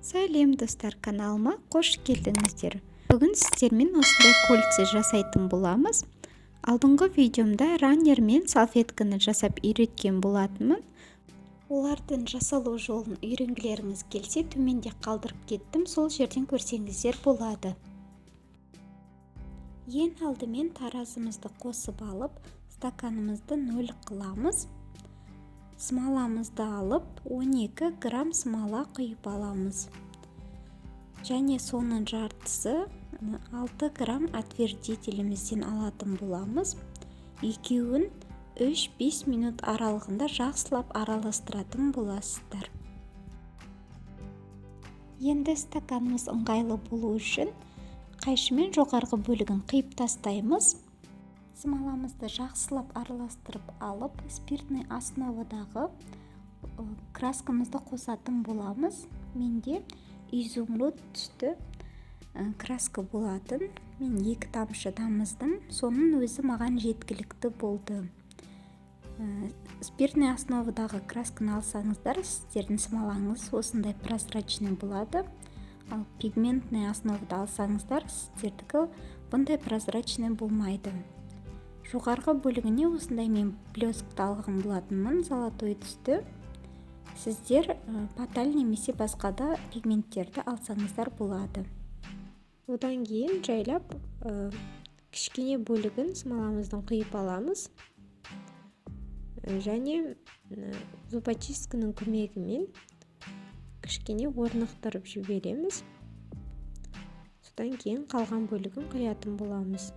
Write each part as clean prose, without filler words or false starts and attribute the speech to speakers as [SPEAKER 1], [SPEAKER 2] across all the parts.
[SPEAKER 1] Сәлем достар, каналыма қош келдіңіздер. Бүгін сіздермен осындай кольца жасайтын боламыз. Алдыңғы видеомда раннер мен салфетканы жасап үйреткен болатынмын. Олардың жасалу жолын үйренгілеріңіз келсе, төменде қалдырып кеттім, сол жерден көрсеңіздер болады. Ең алдымен таразымызды қосып алып, стаканымызды 0 қыламыз. Смаламызды алып 12 грамм смала құйып аламыз. Және соның жартысы 6 грамм отвертителімізден алатын боламыз. Екеуін 3-5 минут аралығында жақсылап араластыратын боласыздар. Енді стаканымыз ыңғайлы болу үшін қайшымен жоғарғы бөлігін қиып тастаймыз. Смаламызды жақсылап араластырып алып, спиртный основадағы краскамызды қосатын боламыз. Менде изумруд түсті краска болатын. Мен 2 тамшы дамыздым. Соның өзі маған жеткілікті болды. Спиртный основадағы красканы алсаңыздар, сіздердің смалаңыз осындай прозрачный болады. Ал пигментный основада алсаңыздар, сіздердікі бұндай прозрачный болмайды. Жоғарғы бөлігіне осындай мен блескті алған болатынмын, золотой түсті. Сіздер паталь немесе басқа да пигменттерді алсаңыздар болады. Одан кейін жайлап кішкене бөлігін смаламыздың құйып аламыз. Және зубочистканың көмегімен кішкене орнықтырып жібереміз. Содан кейін қалған бөлігін құятын боламыз.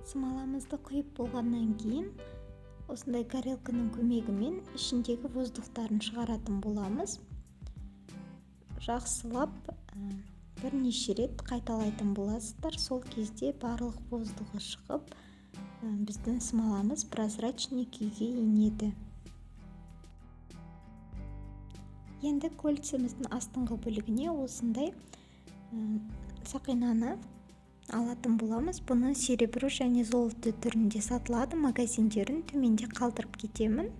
[SPEAKER 1] Смаламызды құйып болғаннан кейін осындай горелканың көмегімен ішіндегі воздухтарын шығаратын боламыз. Жақсылап бірнеше рет қайталайтын боласыздар. Сол кезде барлық воздухы шығып, біздің смаламыз прозрачный күйге енеді. Енді кольцамыздың астыңғы бөлігіне осындай сақинаны алатын боламыз. Бұны серебро және золото түрінде сатылады, магазиндерін төменде қалдырып кетемін.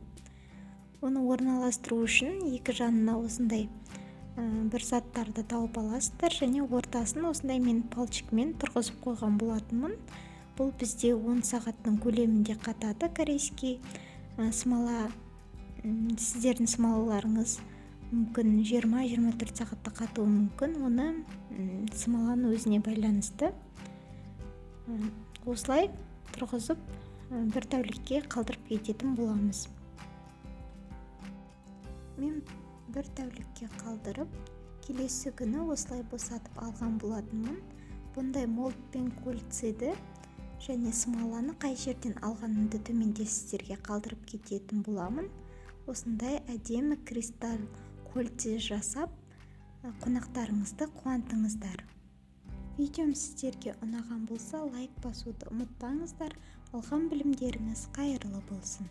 [SPEAKER 1] Оны орналастыру үшін екі жанына осындай бір заттарды тауып аласыздар, және ортасын осындай мен палчикмен тұрғызып қойған болатынмын. Бұл бізде 10 сағаттың көлемінде қатады. Корейский смала, сіздердің смалаларыңыз мүмкін 20-24 сағатта қатуы мүмкін. Оны смаланың өзіне байланысты. Осылай тұрғызып бір тәулікке қалдырып кететін боламыз. Мен бір тәулікке қалдырып, келесі күні осылай босатып алған болатынмын. Бұндай молд пен кольцаны және смаланы қай жерден алғанымды төменде сіздерге қалдырып кететін боламын. Осындай әдемі кристалл кольца жасап, қонақтарыңызды қуантыңыздар. Видеом сіздерге ұнаған болса, лайк басуды ұмытпаңыздар. Алған білімдеріңіз қайырлы болсын.